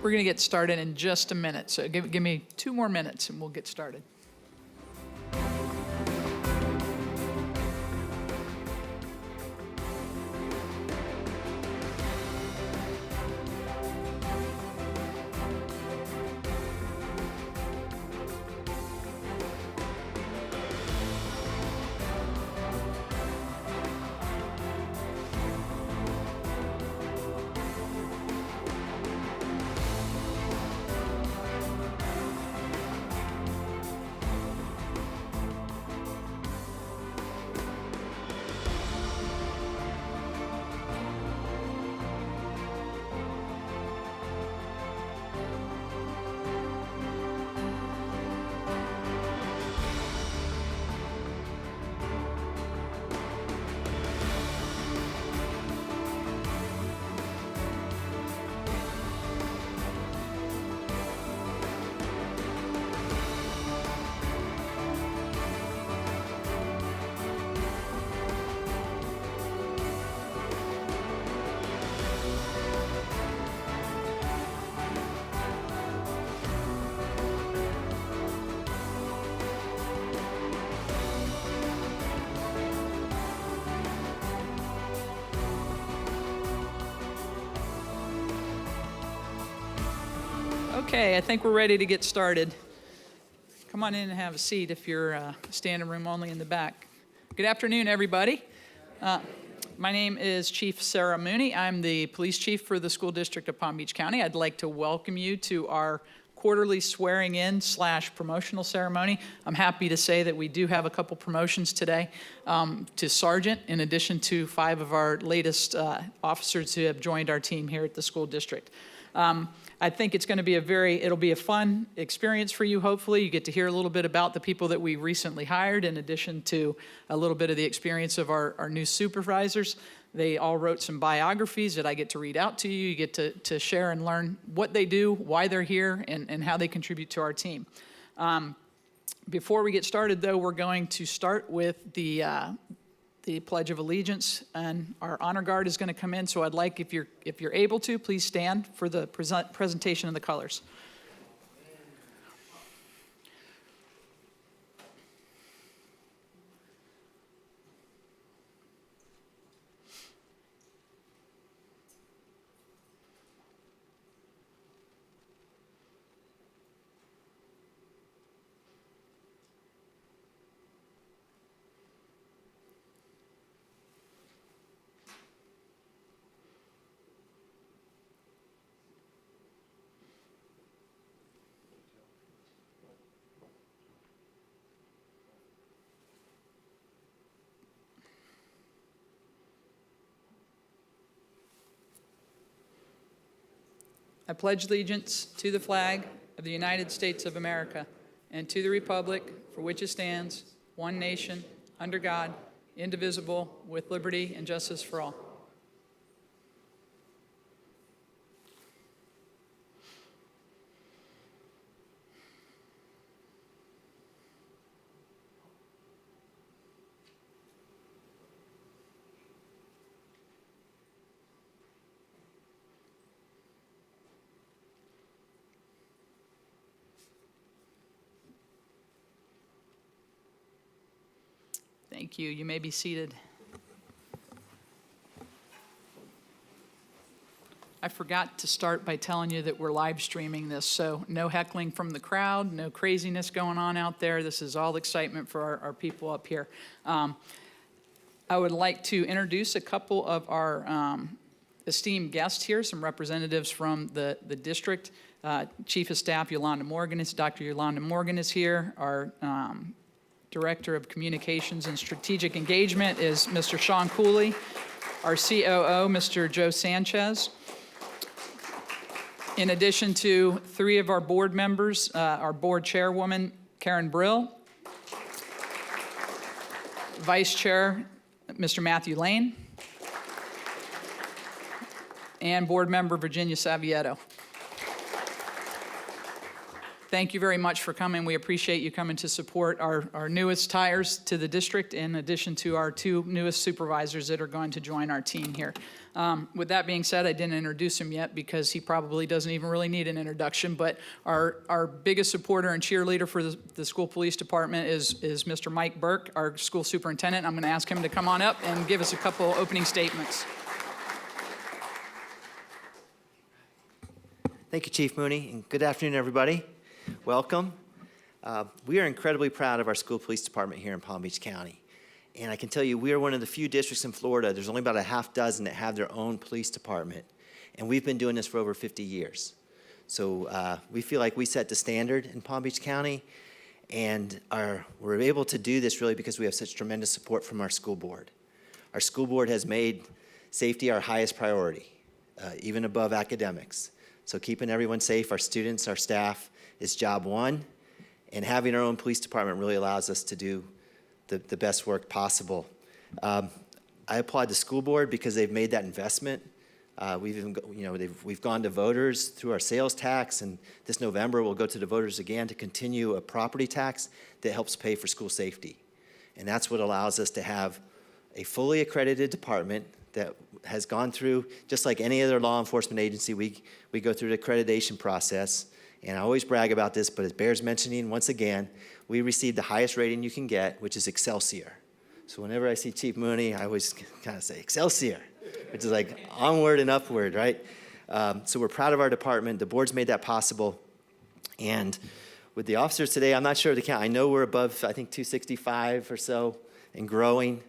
We're going to get started in just a minute, so give me 2 more minutes and we'll get started. Okay, I think we're ready to get started. Come on in and have a seat if you're standing room only in the back. Good afternoon, everybody. My name is Chief Sarah Mooney. I'm the police chief for the school district of Palm Beach County. I'd like to welcome you to our quarterly swearing in / promotional ceremony. I'm happy to say that we do have a couple promotions today to sergeant, in addition to 5 of our latest officers who have joined our team here at the school district. I think it's going to be it'll be a fun experience for you, hopefully. You get to hear a little bit about the people that we recently hired, in addition to a little bit of the experience of our new supervisors. They all wrote some biographies that I get to read out to you. You get to share and learn what they do, why they're here, and how they contribute to our team. Before we get started, though, we're going to start with the Pledge of Allegiance, and our honor guard is going to come in. So I'd like, if you're able to, please stand for the presentation of the colors. I pledge allegiance to the flag of the United States of America and to the republic for which it stands, one nation, under God, indivisible, with liberty and justice for all. Thank you. You may be seated. I forgot to start by telling you that we're live streaming this, so no heckling from the crowd, no craziness going on out there. This is all excitement for our people up here. I would like to introduce a couple of our esteemed guests here, some representatives from the district. Chief of Staff Yolanda Morgan Dr. Yolanda Morgan is here. Our Director of Communications and Strategic Engagement is Mr. Sean Cooley. Our COO, Mr. Joe Sanchez. In addition to 3 of our board members, our board chairwoman, Karen Brill. Vice Chair, Mr. Matthew Lane. And board member, Virginia Savietto. thank you very much for coming. We appreciate you coming to support our newest hires to the district, in addition to our 2 newest supervisors that are going to join our team here. With that being said, I didn't introduce him yet because he probably doesn't even really need an introduction, but our biggest supporter and cheerleader for the school police department is Mr. Mike Burke, our school superintendent. I'm going to ask him to come on up and give us a couple opening statements. Thank you, Chief Mooney, and good afternoon, everybody. Welcome. We are incredibly proud of our school police department here in Palm Beach County. And I can tell you, we are one of the few districts in Florida, there's only about a half dozen that have their own police department. And we've been doing this for over 50 years. So we feel like we set the standard in Palm Beach County. And we're able to do this really because we have such tremendous support from our school board. Our school board has made safety our highest priority, even above academics. So keeping everyone safe, our students, our staff, is job one. And having our own police department really allows us to do the best work possible. I applaud the school board because they've made that investment. We've gone to voters through our sales tax, and this November we'll go to the voters again to continue a property tax that helps pay for school safety. And that's what allows us to have a fully accredited department that has gone through, just like any other law enforcement agency, we go through the accreditation process. And I always brag about this, but it bears mentioning once again, we received the highest rating you can get, which is Excelsior. So whenever I see Chief Mooney, I always kind of say Excelsior, which is like onward and upward, right? So we're proud of our department. The board's made that possible. And with the officers today, I'm not sure of the count. I know we're above, I think, 265 or so and growing.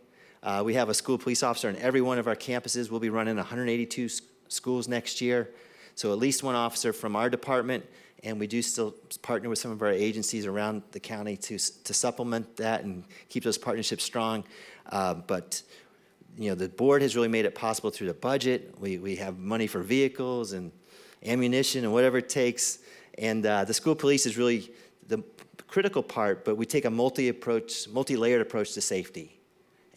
We have a school police officer in every one of our campuses. We'll be running 182 schools next year. So at least one officer from our department, and we do still partner with some of our agencies around the county to supplement that and keep those partnerships strong. But the board has really made it possible through the budget. We have money for vehicles and ammunition and whatever it takes. And the school police is really the critical part, but we take a multi-layered approach to safety.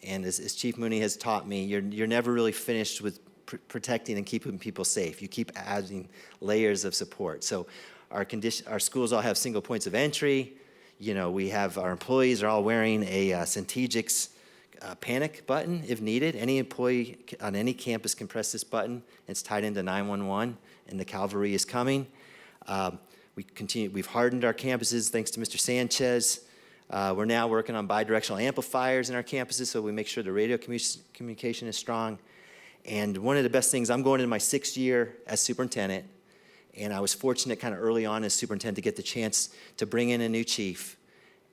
And as Chief Mooney has taught me, you're never really finished with protecting and keeping people safe. You keep adding layers of support. So our schools all have single points of entry. We have our employees are all wearing a Centegix panic button if needed. Any employee on any campus can press this button. It's tied into 911, and the cavalry is coming. We've hardened our campuses thanks to Mr. Sanchez. We're now working on bidirectional amplifiers in our campuses so we make sure the radio communication is strong. And one of the best things, I'm going into my 6th year as superintendent, and I was fortunate kind of early on as superintendent to get the chance to bring in a new chief,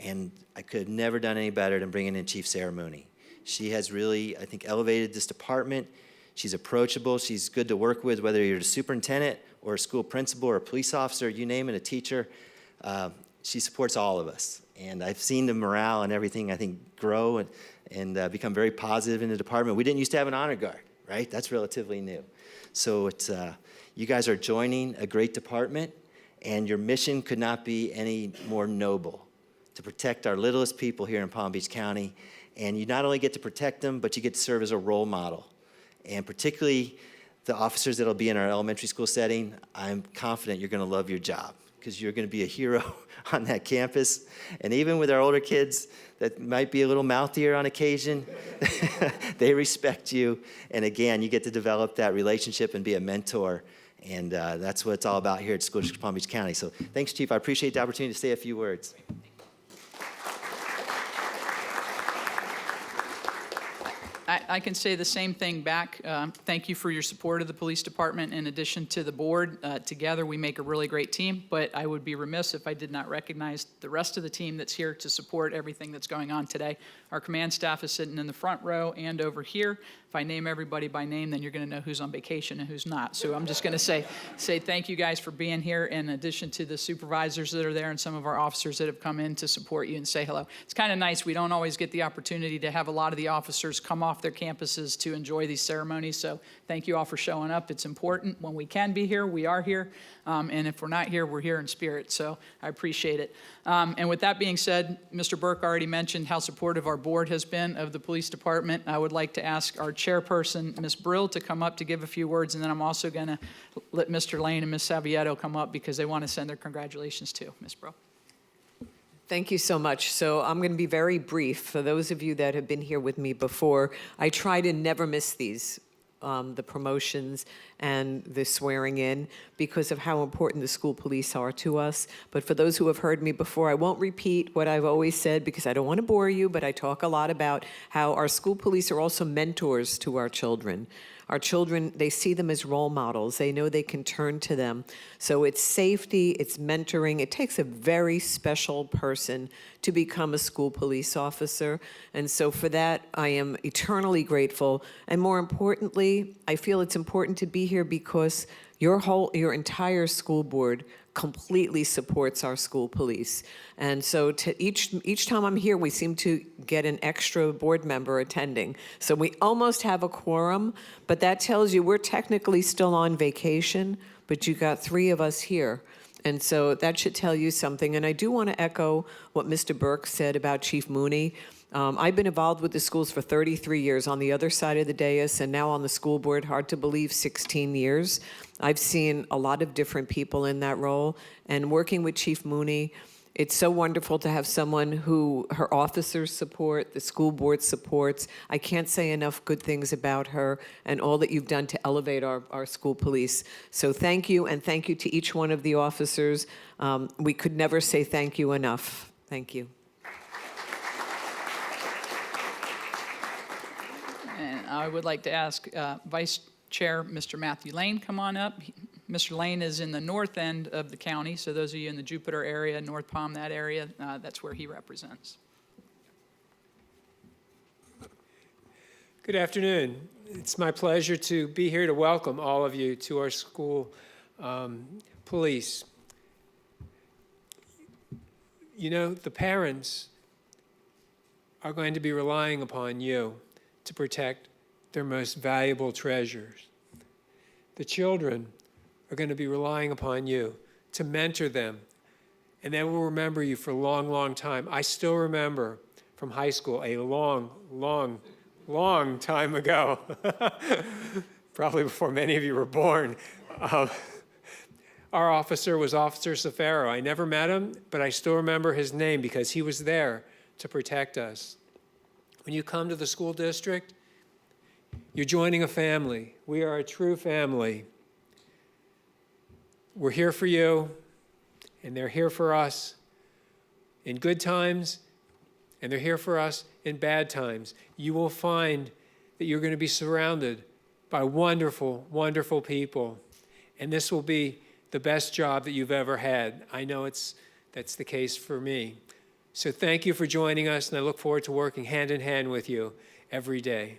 and I could have never done any better than bringing in Chief Sarah Mooney. She has really, I think, elevated this department. She's approachable. She's good to work with, whether you're a superintendent or a school principal or a police officer, you name it, a teacher. She supports all of us. And I've seen the morale and everything, I think, grow and become very positive in the department. We didn't used to have an honor guard, right? That's relatively new. So you guys are joining a great department, and your mission could not be any more noble, to protect our littlest people here in Palm Beach County. And you not only get to protect them, but you get to serve as a role model. And particularly the officers that will be in our elementary school setting, I'm confident you're going to love your job because you're going to be a hero on that campus. And even with our older kids that might be a little mouthier on occasion, they respect you. And again, you get to develop that relationship and be a mentor. And that's what it's all about here at School District Palm Beach County. So thanks, Chief. I appreciate the opportunity to say a few words. I can say the same thing back. Thank you for your support of the police department in addition to the board. Together we make a really great team, but I would be remiss if I did not recognize the rest of the team that's here to support everything that's going on today. Our command staff is sitting in the front row and over here. If I name everybody by name, then you're going to know who's on vacation and who's not. So I'm just going to say thank you guys for being here, in addition to the supervisors that are there and some of our officers that have come in to support you and say hello. It's kind of nice. We don't always get the opportunity to have a lot of the officers come off off their campuses to enjoy these ceremonies. So thank you all for showing up. It's important. When we can be here, we are here. And if we're not here, we're here in spirit. So I appreciate it. And with that being said, Mr. Burke already mentioned how supportive our board has been of the police department. I would like to ask our chairperson, Ms. Brill, to come up to give a few words. And then I'm also going to let Mr. Lane and Ms. Savietto come up because they want to send their congratulations too. Ms. Brill. Thank you so much. So I'm going to be very brief. For those of you that have been here with me before, I try to never miss these, the promotions and the swearing in, because of how important the school police are to us. But for those who have heard me before, I won't repeat what I've always said because I don't want to bore you, but I talk a lot about how our school police are also mentors to our children. Our children, they see them as role models. They know they can turn to them. So it's safety, it's mentoring. It takes a very special person to become a school police officer. And so for that, I am eternally grateful. And more importantly, I feel it's important to be here because your entire school board completely supports our school police. And so to each time I'm here, we seem to get an extra board member attending. So we almost have a quorum, but that tells you we're technically still on vacation, but you got 3 of us here. And so that should tell you something. And I do want to echo what Mr. Burke said about Chief Mooney. I've been involved with the schools for 33 years on the other side of the dais and now on the school board, hard to believe, 16 years. I've seen a lot of different people in that role. And working with Chief Mooney, it's so wonderful to have someone who her officers support, the school board supports. I can't say enough good things about her and all that you've done to elevate our school police. So thank you, and thank you to each one of the officers. We could never say thank you enough. Thank you. And I would like to ask Vice Chair Mr. Matthew Lane come on up. Mr. Lane is in the north end of the county, so those of you in the Jupiter area, North Palm, that area, that's where he represents. Good afternoon. It's my pleasure to be here to welcome all of you to our school police. You know, the parents are going to be relying upon you to protect their most valuable treasures. The children are going to be relying upon you to mentor them, and they will remember you for a long, long time. I still remember from high school a long, long, long time ago, probably before many of you were born. Our officer was Officer Safaro. I never met him, but I still remember his name because he was there to protect us. When you come to the school district, you're joining a family. We are a true family. We're here for you, and they're here for us in good times, and they're here for us in bad times. You will find that you're going to be surrounded by wonderful, wonderful people, and this will be the best job that you've ever had. I know that's the case for me. So thank you for joining us, and I look forward to working hand in hand with you every day.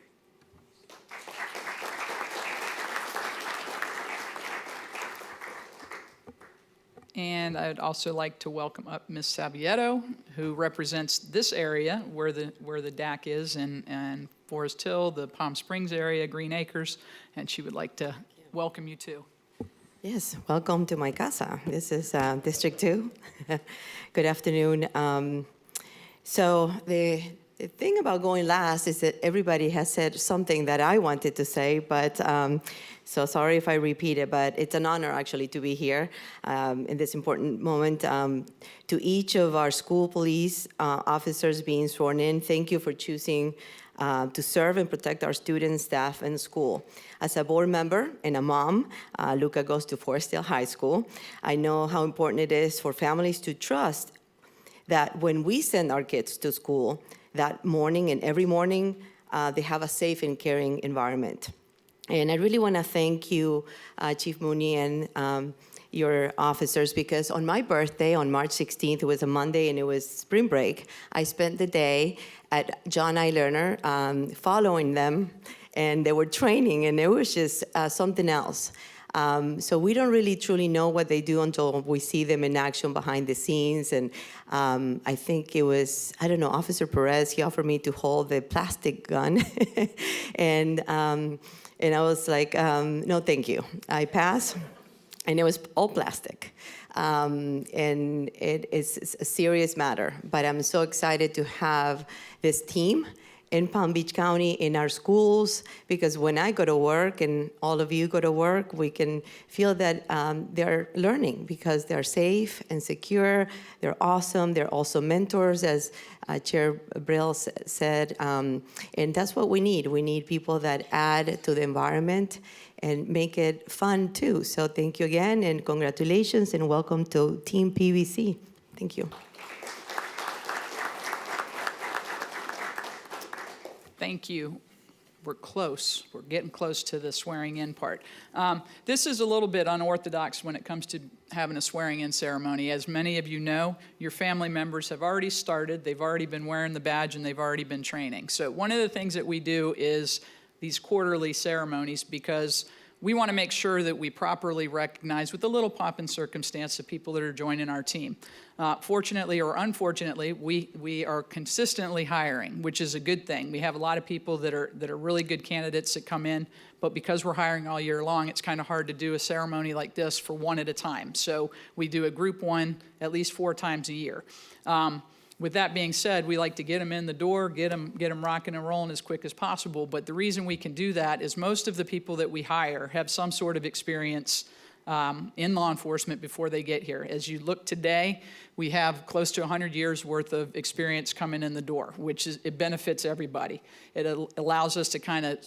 And I'd also like to welcome up Ms. Savietto, who represents this area where the DAC is, and Forest Hill, the Palm Springs area, Green Acres, and she would like to welcome you too. Yes, welcome to my casa. This is District 2. Good afternoon. So the thing about going last is that everybody has said something that I wanted to say, but so sorry if I repeat it, but it's an honor actually to be here in this important moment. To each of our school police officers being sworn in, thank you for choosing to serve and protect our students, staff, and school. As a board member and a mom, Luca goes to Forest Hill High School. I know how important it is for families to trust that when we send our kids to school, that morning and every morning, they have a safe and caring environment. And I really want to thank you, Chief Mooney, and your officers, because on my birthday, on March 16th, it was a Monday and it was spring break, I spent the day at John I. Lerner following them, and they were training, and it was just something else. So we don't really truly know what they do until we see them in action behind the scenes. And I think it was, I don't know, Officer Perez, he offered me to hold the plastic gun. and I was like, no, thank you. I pass. And it was all plastic. And it is a serious matter. But I'm so excited to have this team in Palm Beach County, in our schools, because when I go to work and all of you go to work, we can feel that they're learning because they're safe and secure. They're awesome. They're also mentors, as Chair Brill said. And that's what we need. We need people that add to the environment and make it fun too. So thank you again, and congratulations, and welcome to Team PBC. Thank you. Thank you. We're close. We're getting close to the swearing-in part. This is a little bit unorthodox when it comes to having a swearing-in ceremony. As many of you know, your family members have already started. They've already been wearing the badge, and they've already been training. So one of the things that we do is these quarterly ceremonies, because we want to make sure that we properly recognize, with a little pomp and circumstance, the people that are joining our team. Fortunately or unfortunately, we are consistently hiring, which is a good thing. We have a lot of people that are really good candidates that come in, but because we're hiring all year long, it's kind of hard to do a ceremony like this for one at a time. So we do a group one at least 4 times a year. With that being said, we like to get them in the door, get them rocking and rolling as quick as possible. But the reason we can do that is most of the people that we hire have some sort of experience in law enforcement before they get here. As you look today, we have close to 100 years worth of experience coming in the door, which it benefits everybody. It allows us to kind of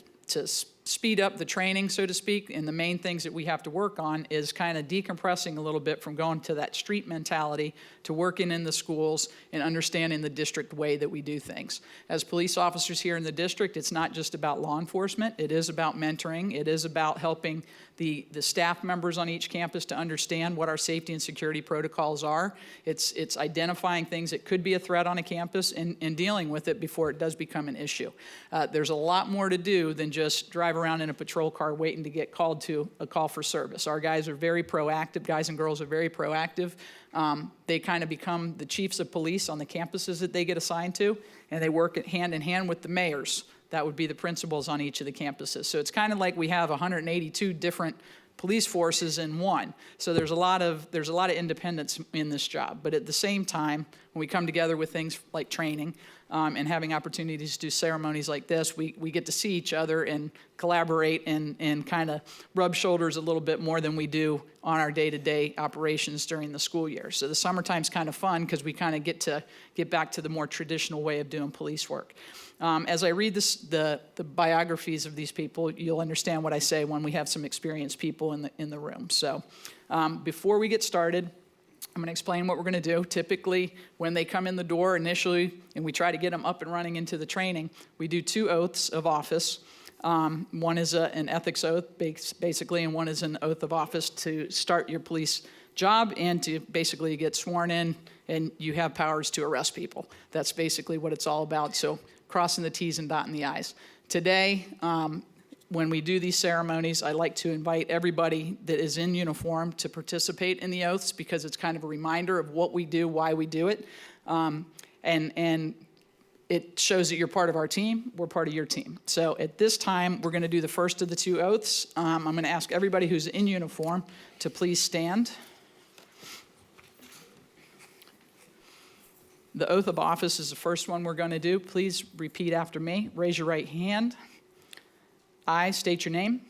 speed up the training, so to speak, and the main things that we have to work on is kind of decompressing a little bit from going to that street mentality to working in the schools and understanding the district way that we do things. As police officers here in the district, it's not just about law enforcement. It is about mentoring. It is about helping the staff members on each campus to understand what our safety and security protocols are. It's identifying things that could be a threat on a campus and dealing with it before it does become an issue. There's a lot more to do than just drive around in a patrol car waiting to get called to a call for service. Our guys are very proactive. Guys and girls are very proactive. They kind of become the chiefs of police on the campuses that they get assigned to, and they work hand in hand with the mayors. That would be the principals on each of the campuses. So it's kind of like we have 182 different police forces in one. So there's a lot of independence in this job. But at the same time, when we come together with things like training and having opportunities to do ceremonies like this, we get to see each other and collaborate and kind of rub shoulders a little bit more than we do on our day-to-day operations during the school year. So the summertime's kind of fun because we kind of get back to the more traditional way of doing police work. As I read the biographies of these people, you'll understand what I say when we have some experienced people in the room. So before we get started, I'm going to explain what we're going to do. Typically, when they come in the door initially, and we try to get them up and running into the training, we do 2 oaths of office. One is an ethics oath, basically, and one is an oath of office to start your police job and to basically get sworn in, and you have powers to arrest people. That's basically what it's all about. So crossing the T's and dotting the I's. Today, when we do these ceremonies, I like to invite everybody that is in uniform to participate in the oaths because it's kind of a reminder of what we do, why we do it. And it shows that you're part of our team, we're part of your team. So at this time, we're going to do the first of the 2 oaths. I'm going to ask everybody who's in uniform to please stand. The oath of office is the first one we're going to do. Please repeat after me. Raise your right hand. I state your name.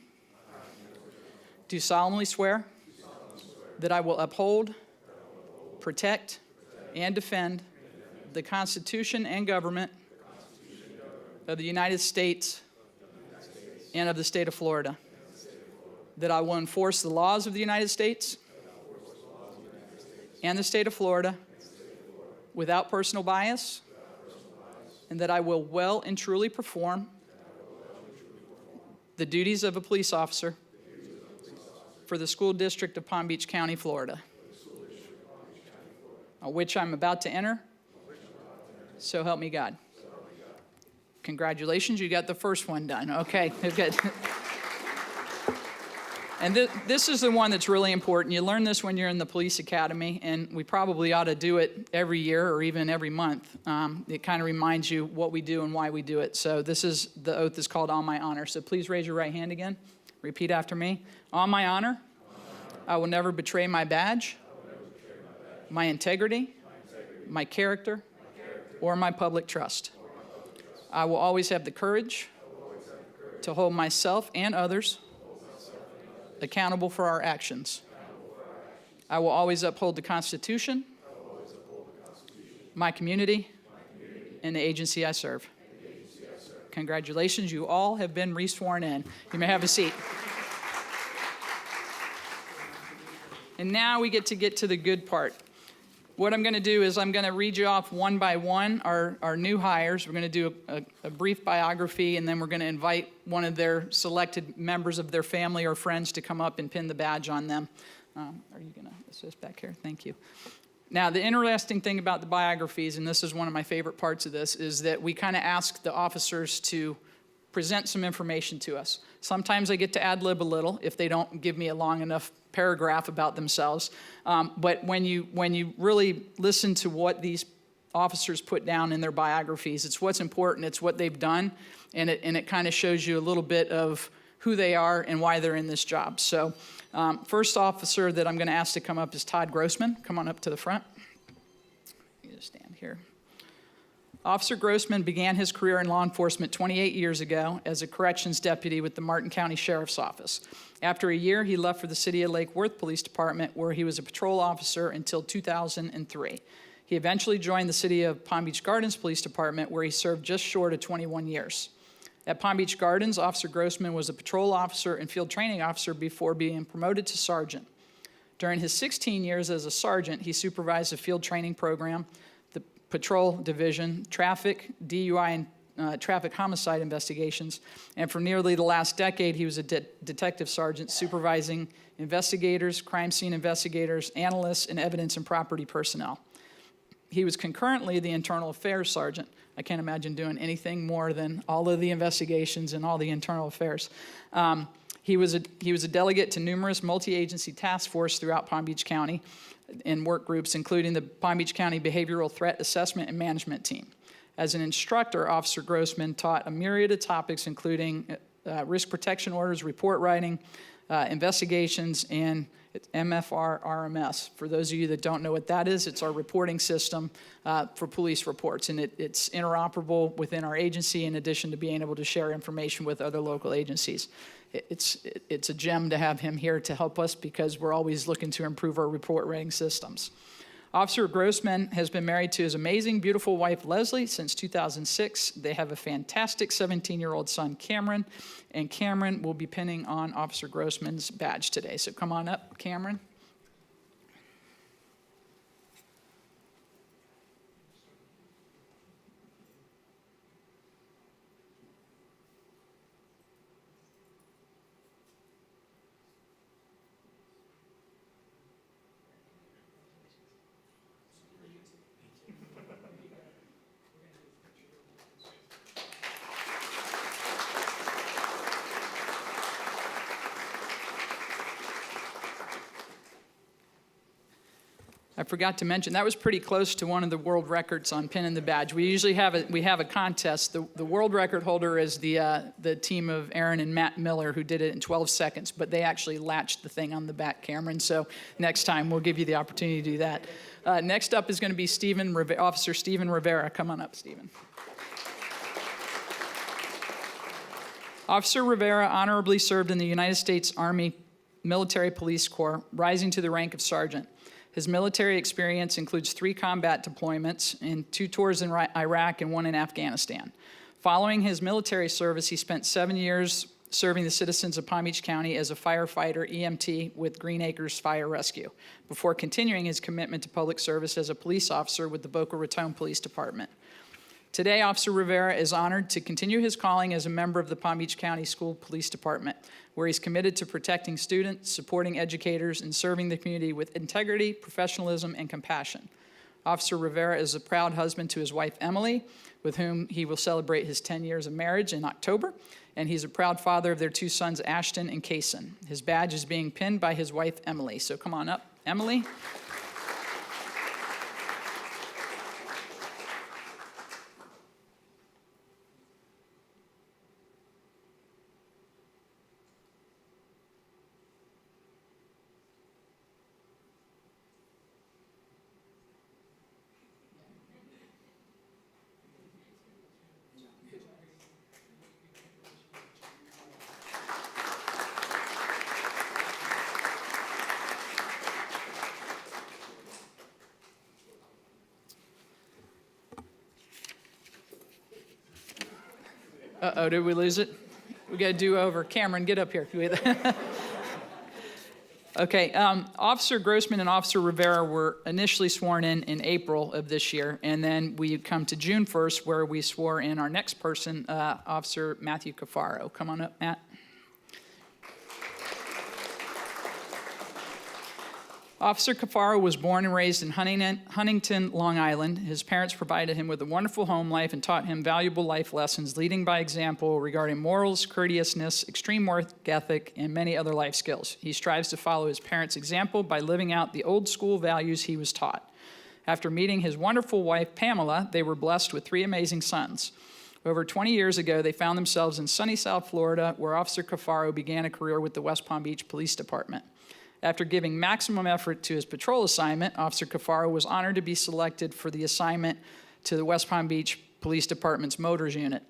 Do solemnly swear that I will uphold, protect, and defend the Constitution and government of the United States and of the state of Florida. That I will enforce the laws of the United States and the state of Florida without personal bias, and that I will well and truly perform the duties of a police officer for the school district of Palm Beach County, Florida, which I'm about to enter. So help me God. Congratulations, you got the first one done. Okay, good. And this is the one that's really important. You learn this when you're in the police academy, and we probably ought to do it every year or even every month. It kind of reminds you what we do and why we do it. So the oath is called On My Honor. So please raise your right hand again. Repeat after me. On my honor, I will never betray my badge, my integrity, my character, or my public trust. I will always have the courage to hold myself and others accountable for our actions. I will always uphold the Constitution, my community, and the agency I serve. Congratulations, you all have been re-sworn in. You may have a seat. And now we get to the good part. What I'm going to do is I'm going to read you off one by one our new hires. We're going to do a brief biography, and then we're going to invite one of their selected members of their family or friends to come up and pin the badge on them. Are you going to assist back here? Thank you. Now, the interesting thing about the biographies, and this is one of my favorite parts of this, is that we kind of ask the officers to present some information to us. Sometimes I get to ad-lib a little if they don't give me a long enough paragraph about themselves. But when you really listen to what these officers put down in their biographies, it's what's important, it's what they've done, and it kind of shows you a little bit of who they are and why they're in this job. So first officer that I'm going to ask to come up is Todd Grossman. Come on up to the front. You just stand here. Officer Grossman began his career in law enforcement 28 years ago as a corrections deputy with the Martin County Sheriff's Office. After a year, he left for the City of Lake Worth Police Department, where he was a patrol officer until 2003. He eventually joined the City of Palm Beach Gardens Police Department, where he served just short of 21 years. At Palm Beach Gardens, Officer Grossman was a patrol officer and field training officer before being promoted to sergeant. During his 16 years as a sergeant, he supervised a field training program, the patrol division, traffic, DUI, and traffic homicide investigations. And for nearly the last decade, he was a detective sergeant supervising investigators, crime scene investigators, analysts, and evidence and property personnel. He was concurrently the internal affairs sergeant. I can't imagine doing anything more than all of the investigations and all the internal affairs. He was a delegate to numerous multi-agency task force throughout Palm Beach County and work groups, including the Palm Beach County Behavioral Threat Assessment and Management Team. As an instructor, Officer Grossman taught a myriad of topics, including risk protection orders, report writing, investigations, and MFR RMS. For those of you that don't know what that is, it's our reporting system for police reports, and it's interoperable within our agency in addition to being able to share information with other local agencies. It's a gem to have him here to help us because we're always looking to improve our report writing systems. Officer Grossman has been married to his amazing, beautiful wife, Leslie, since 2006. They have a fantastic 17-year-old son, Cameron, and Cameron will be pinning on Officer Grossman's badge today. So come on up, Cameron. I forgot to mention, that was pretty close to one of the world records on pinning the badge. We usually have a contest. The world record holder is the team of Aaron and Matt Miller, who did it in 12 seconds, but they actually latched the thing on the back, Cameron. So next time, we'll give you the opportunity to do that. Next up is going to be Officer Stephen Rivera. Come on up, Stephen. Officer Rivera honorably served in the United States Army Military Police Corps, rising to the rank of sergeant. His military experience includes 3 combat deployments and 2 tours in Iraq and 1 in Afghanistan. Following his military service, he spent 7 years serving the citizens of Palm Beach County as a firefighter EMT with Green Acres Fire Rescue, before continuing his commitment to public service as a police officer with the Boca Raton Police Department. Today, Officer Rivera is honored to continue his calling as a member of the Palm Beach County School Police Department, where he's committed to protecting students, supporting educators, and serving the community with integrity, professionalism, and compassion. Officer Rivera is a proud husband to his wife, Emily, with whom he will celebrate his 10 years of marriage in October. And he's a proud father of their 2 sons, Ashton and Kaysen. His badge is being pinned by his wife, Emily. So come on up, Emily. Uh-oh, did we lose it? We got to do over. Cameron, get up here. Okay, Officer Grossman and Officer Rivera were initially sworn in April of this year, and then we come to June 1st where we swore in our next person, Officer Matthew Cafaro. Come on up, Matt. Officer Cafaro was born and raised in Huntington, Long Island. His parents provided him with a wonderful home life and taught him valuable life lessons, leading by example regarding morals, courteousness, extreme work ethic, and many other life skills. He strives to follow his parents' example by living out the old school values he was taught. After meeting his wonderful wife, Pamela, they were blessed with 3 amazing sons. Over 20 years ago, they found themselves in sunny South Florida, where Officer Cafaro began a career with the West Palm Beach Police Department. After giving maximum effort to his patrol assignment, Officer Cafaro was honored to be selected for the assignment to the West Palm Beach Police Department's Motors Unit.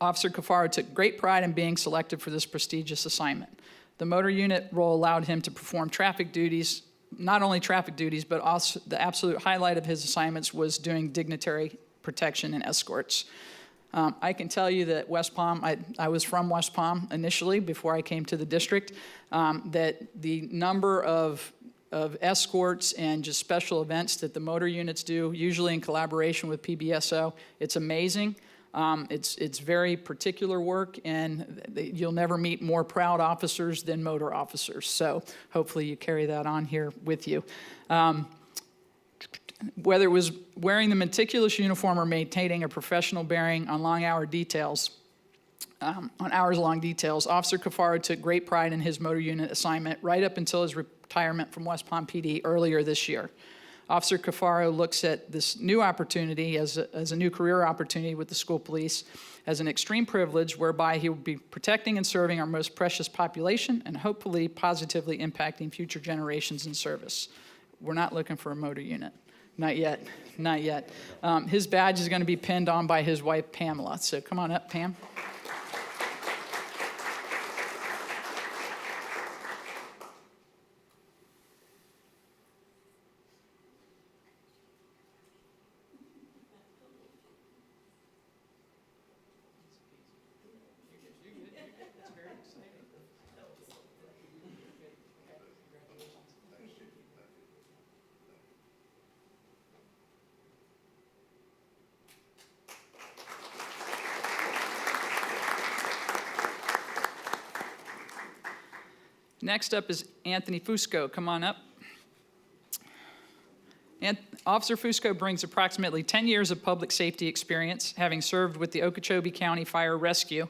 Officer Cafaro took great pride in being selected for this prestigious assignment. The motor unit role allowed him to perform traffic duties, not only traffic duties, but also the absolute highlight of his assignments was doing dignitary protection and escorts. I can tell you that West Palm, I was from West Palm initially before I came to the district, that the number of escorts and just special events that the motor units do, usually in collaboration with PBSO, it's amazing. It's very particular work, and you'll never meet more proud officers than motor officers. So hopefully you carry that on here with you. Whether it was wearing the meticulous uniform or maintaining a professional bearing on hours-long details, Officer Cafaro took great pride in his motor unit assignment right up until his retirement from West Palm PD earlier this year. Officer Cafaro looks at this new opportunity as a new career opportunity with the school police as an extreme privilege whereby he will be protecting and serving our most precious population and hopefully positively impacting future generations in service. We're not looking for a motor unit. Not yet, not yet. His badge is going to be pinned on by his wife, Pamela. So come on up, Pam. Next up is Anthony Fusco. Come on up. Officer Fusco brings approximately 10 years of public safety experience, having served with the Okeechobee County Fire Rescue,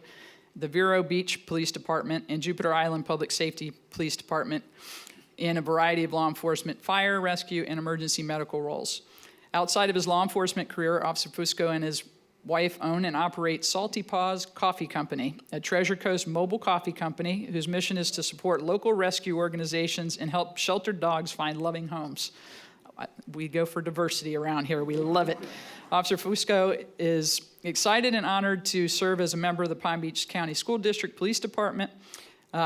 the Vero Beach Police Department, and Jupiter Island Public Safety Police Department in a variety of law enforcement, fire, rescue, and emergency medical roles. Outside of his law enforcement career, Officer Fusco and his wife own and operate Salty Paws Coffee Company, a Treasure Coast mobile coffee company whose mission is to support local rescue organizations and help sheltered dogs find loving homes. We go for diversity around here. We love it. Officer Fusco is excited and honored to serve as a member of the Palm Beach County School District Police Department.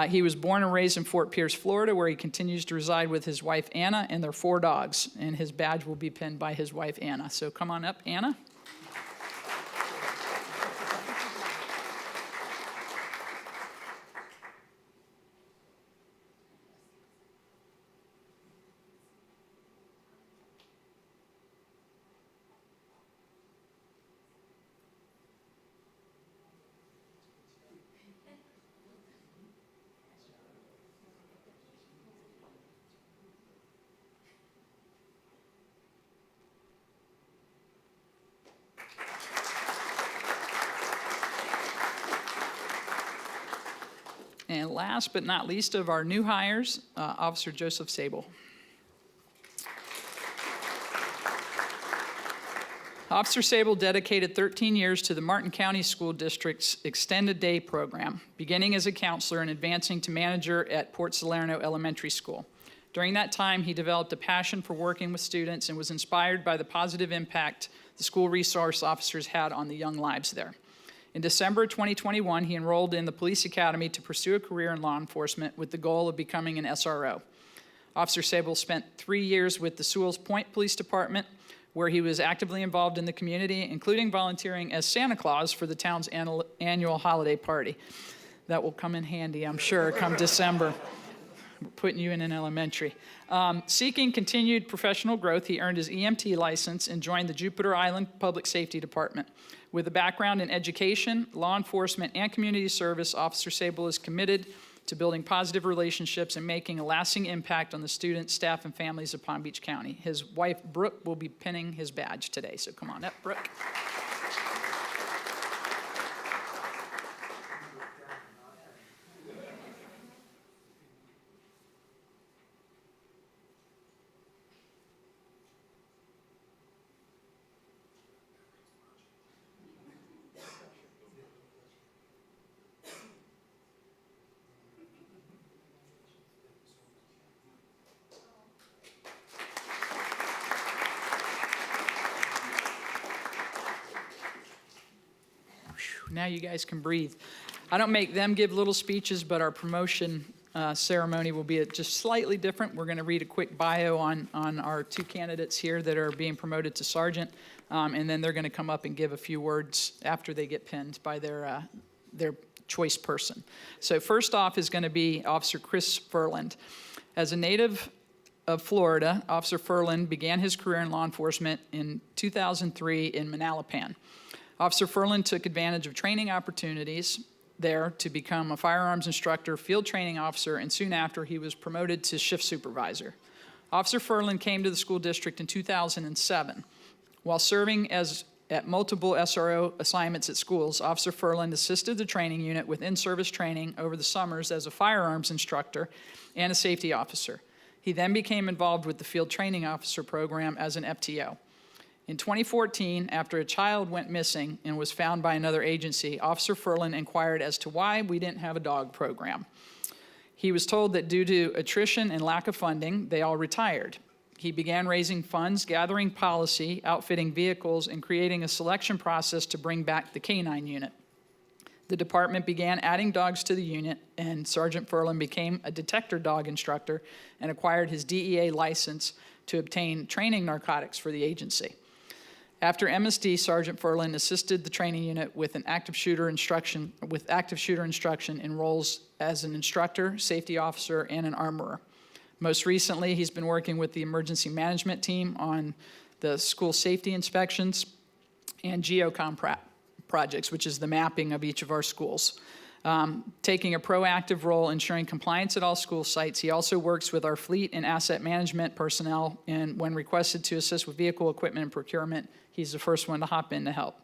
He was born and raised in Fort Pierce, Florida, where he continues to reside with his wife, Anna, and their 4 dogs. And his badge will be pinned by his wife, Anna. So come on up, Anna. And last but not least of our new hires, Officer Joseph Sable. Officer Sable dedicated 13 years to the Martin County School District's Extended Day Program, beginning as a counselor and advancing to manager at Port Salerno Elementary School. During that time, he developed a passion for working with students and was inspired by the positive impact the school resource officers had on the young lives there. In December 2021, he enrolled in the police academy to pursue a career in law enforcement with the goal of becoming an SRO. Officer Sable spent 3 years with the Sewells Point Police Department, where he was actively involved in the community, including volunteering as Santa Claus for the town's annual holiday party. That will come in handy, I'm sure, come December. We're putting you in an elementary. Seeking continued professional growth, he earned his EMT license and joined the Jupiter Island Public Safety Department. With a background in education, law enforcement, and community service, Officer Sable is committed to building positive relationships and making a lasting impact on the students, staff, and families of Palm Beach County. His wife, Brooke, will be pinning his badge today, so come on up, Brooke. Now you guys can breathe. I don't make them give little speeches, but our promotion ceremony will be just slightly different. We're going to read a quick bio on our two candidates here that are being promoted to sergeant, and then they're going to come up and give a few words after they get pinned by their choice person. So first off is going to be Officer Chris Furland. As a native of Florida, Officer Furland began his career in law enforcement in 2003 in Manalapan. Officer Furland took advantage of training opportunities there to become a firearms instructor, field training officer, and soon after he was promoted to shift supervisor. Officer Furland came to the school district in 2007. While serving at multiple SRO assignments at schools, Officer Furland assisted the training unit with in-service training over the summers as a firearms instructor and a safety officer. He then became involved with the field training officer program as an FTO. In 2014, after a child went missing and was found by another agency, Officer Furland inquired as to why we didn't have a dog program. He was told that due to attrition and lack of funding, they all retired. He began raising funds, gathering policy, outfitting vehicles, and creating a selection process to bring back the K-9 unit. The department began adding dogs to the unit, and Sergeant Furland became a detector dog instructor and acquired his DEA license to obtain training narcotics for the agency. After MSD, Sergeant Furland assisted the training unit with active shooter instruction in roles as an instructor, safety officer, and an armorer. Most recently, he's been working with the emergency management team on the school safety inspections and geocom projects, which is the mapping of each of our schools. Taking a proactive role ensuring compliance at all school sites. He also works with our fleet and asset management personnel, and when requested to assist with vehicle equipment and procurement, he's the first one to hop in to help.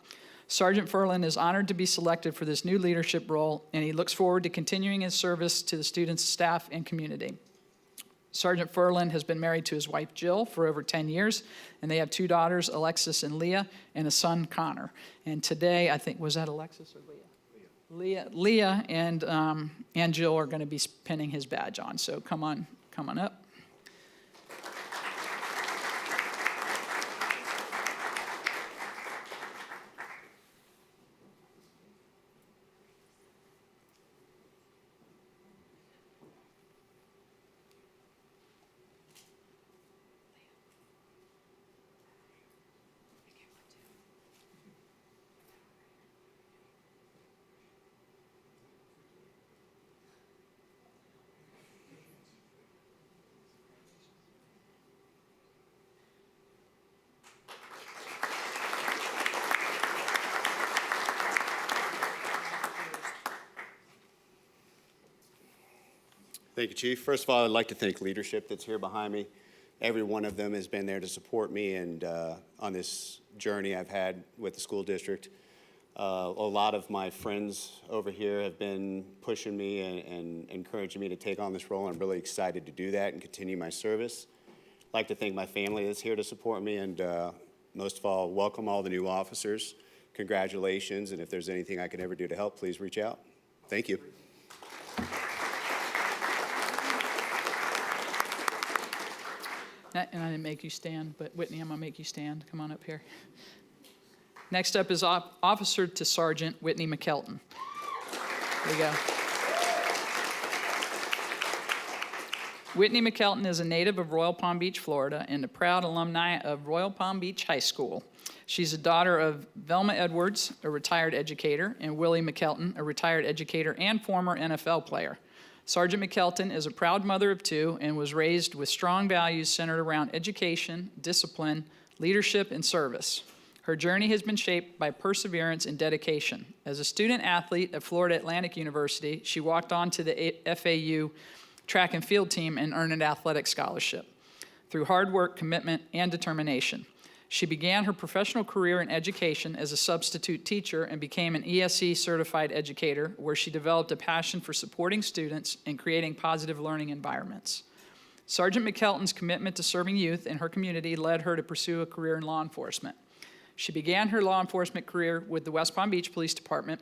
Sergeant Furland is honored to be selected for this new leadership role, and he looks forward to continuing his service to the students, staff, and community. Sergeant Furland has been married to his wife, Jill, for over 10 years, and they have 2 daughters, Alexis and Leah, and a son, Connor. And today, I think, was that Alexis or Leah? Leah and Jill are going to be pinning his badge on, so come on up. Thank you, Chief. First of all, I'd like to thank leadership that's here behind me. Every one of them has been there to support me and on this journey I've had with the school district. A lot of my friends over here have been pushing me and encouraging me to take on this role. I'm really excited to do that and continue my service. I'd like to thank my family that's here to support me, and most of all, welcome all the new officers. Congratulations, and if there's anything I can ever do to help, please reach out. Thank you. And I didn't make you stand, but Whitney, I'm going to make you stand. Come on up here. Next up is Officer to Sergeant Whitney McKelton. There you go. Whitney McKelton is a native of Royal Palm Beach, Florida, and a proud alumni of Royal Palm Beach High School. She's a daughter of Velma Edwards, a retired educator, and Willie McKelton, a retired educator and former NFL player. Sergeant McKelton is a proud mother of two and was raised with strong values centered around education, discipline, leadership, and service. Her journey has been shaped by perseverance and dedication. As a student athlete at Florida Atlantic University, she walked on to the FAU track and field team and earned an athletic scholarship through hard work, commitment, and determination. She began her professional career in education as a substitute teacher and became an ESE certified educator, where she developed a passion for supporting students and creating positive learning environments. Sergeant McKelton's commitment to serving youth in her community led her to pursue a career in law enforcement. She began her law enforcement career with the West Palm Beach Police Department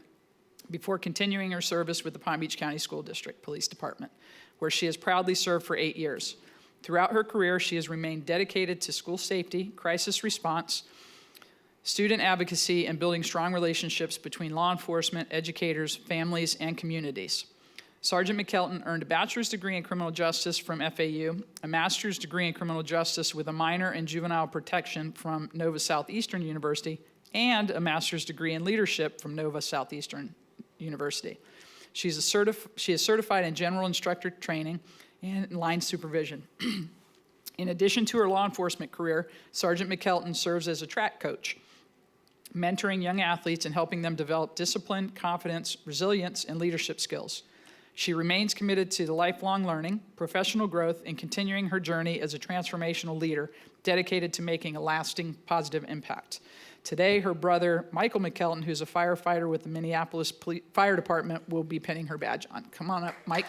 before continuing her service with the Palm Beach County School District Police Department, where she has proudly served for 8 years. Throughout her career, she has remained dedicated to school safety, crisis response, student advocacy, and building strong relationships between law enforcement, educators, families, and communities. Sergeant McKelton earned a bachelor's degree in criminal justice from FAU, a master's degree in criminal justice with a minor in juvenile protection from Nova Southeastern University, and a master's degree in leadership from Nova Southeastern University. She is certified in general instructor training and line supervision. In addition to her law enforcement career, Sergeant McKelton serves as a track coach, mentoring young athletes and helping them develop discipline, confidence, resilience, and leadership skills. She remains committed to the lifelong learning, professional growth, and continuing her journey as a transformational leader dedicated to making a lasting positive impact. Today, her brother, Michael McKelton, who's a firefighter with the Minneapolis Fire Department, will be pinning her badge on. Come on up, Mike.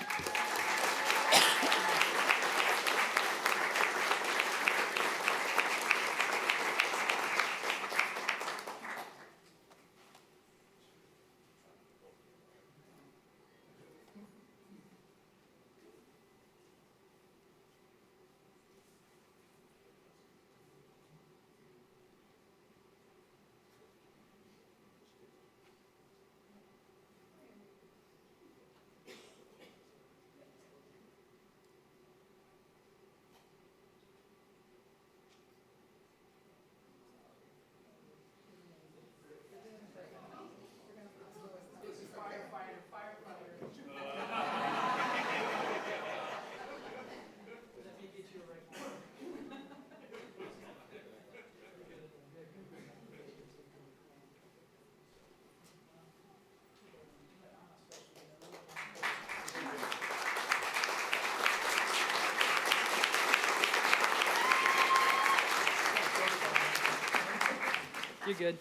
You're good.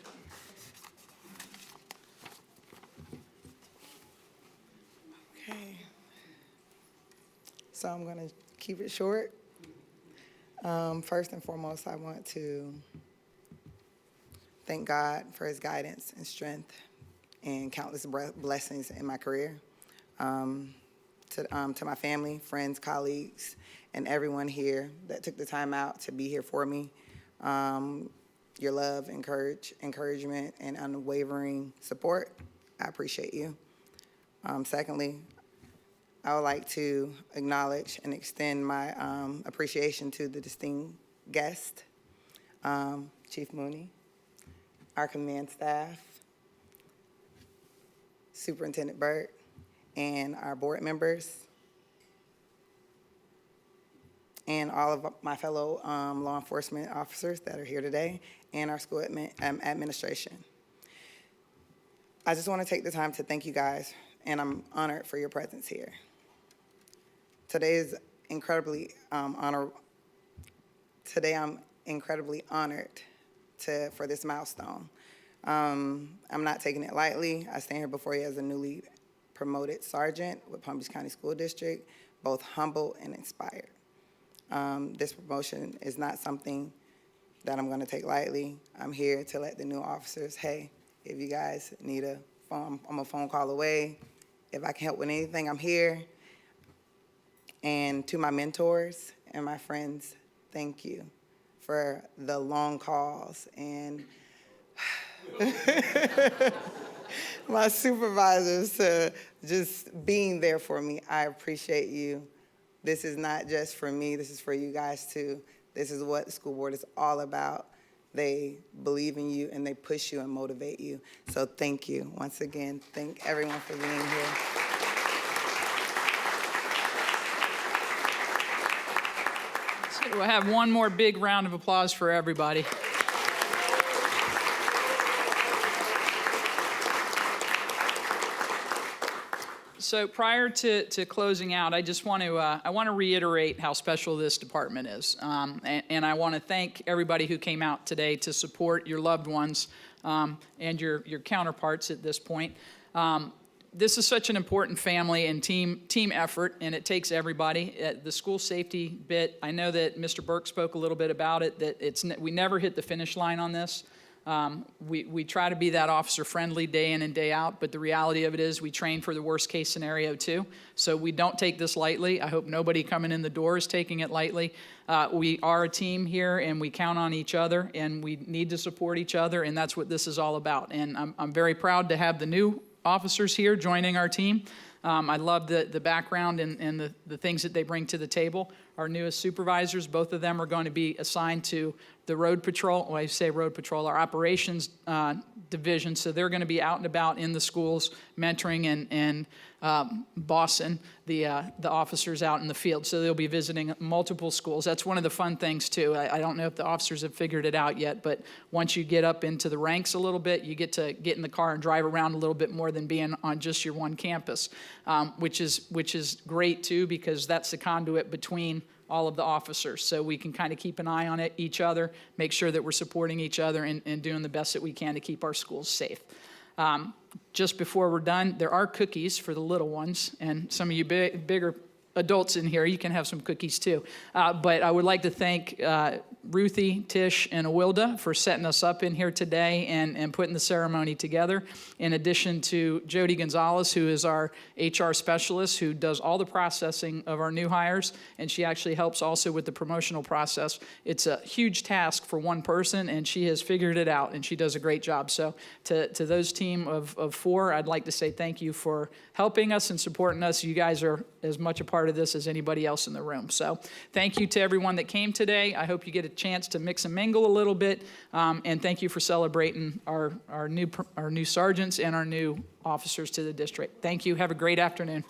Okay. So I'm going to keep it short. First and foremost, I want to thank God for his guidance and strength and countless blessings in my career. To my family, friends, colleagues, and everyone here that took the time out to be here for me. Your love, encouragement, and unwavering support, I appreciate you. Secondly, I would like to acknowledge and extend my appreciation to the distinguished guest, Chief Mooney, our command staff, Superintendent Burt, and our board members, and all of my fellow law enforcement officers that are here today, and our school administration. I just want to take the time to thank you guys, and I'm honored for your presence here. Today is incredibly Today I'm incredibly honored for this milestone. I'm not taking it lightly. I stand here before you as a newly promoted sergeant with Palm Beach County School District, both humble and inspired. This promotion is not something that I'm going to take lightly. I'm here to let the new officers, hey, if you guys need a phone, I'm a phone call away. If I can help with anything, I'm here. And to my mentors and my friends, thank you for the long calls and my supervisors to just being there for me. I appreciate you. This is not just for me, this is for you guys too. This is what the school board is all about. They believe in you and they push you and motivate you. So thank you. Once again, thank everyone for being here. So we'll have one more big round of applause for everybody. So prior to closing out, I just want to reiterate how special this department is, and I want to thank everybody who came out today to support your loved ones and your counterparts at this point. This is such an important family and team effort, and it takes everybody. The school safety bit, I know that Mr. Burke spoke a little bit about it, that we never hit the finish line on this. We try to be that officer-friendly day in and day out, but the reality of it is we train for the worst-case scenario too. So we don't take this lightly. I hope nobody coming in the door is taking it lightly. We are a team here, and we count on each other, and we need to support each other, and that's what this is all about. And I'm very proud to have the new officers here joining our team. I love the background and the things that they bring to the table. Our newest supervisors, both of them are going to be assigned to the road patrol, well, I say road patrol, our operations division. So they're going to be out and about in the schools, mentoring and bossing the officers out in the field. So they'll be visiting multiple schools. That's one of the fun things too. I don't know if the officers have figured it out yet, but once you get up into the ranks a little bit, you get to get in the car and drive around a little bit more than being on just your one campus, which is great too, because that's the conduit between all of the officers. So we can kind of keep an eye on each other, make sure that we're supporting each other and doing the best that we can to keep our schools safe. Just before we're done, there are cookies for the little ones, and some of you bigger adults in here, you can have some cookies too. But I would like to thank Ruthie, Tish, and Awilda for setting us up in here today and putting the ceremony together. In addition to Jody Gonzalez, who is our HR specialist, who does all the processing of our new hires, and she actually helps also with the promotional process. It's a huge task for one person, and she has figured it out, and she does a great job. So to those team of four, I'd like to say thank you for helping us and supporting us. You guys are as much a part of this as anybody else in the room. So thank you to everyone that came today. I hope you get a chance to mix and mingle a little bit. And thank you for celebrating our new sergeants and our new officers to the district. Thank you. Have a great afternoon.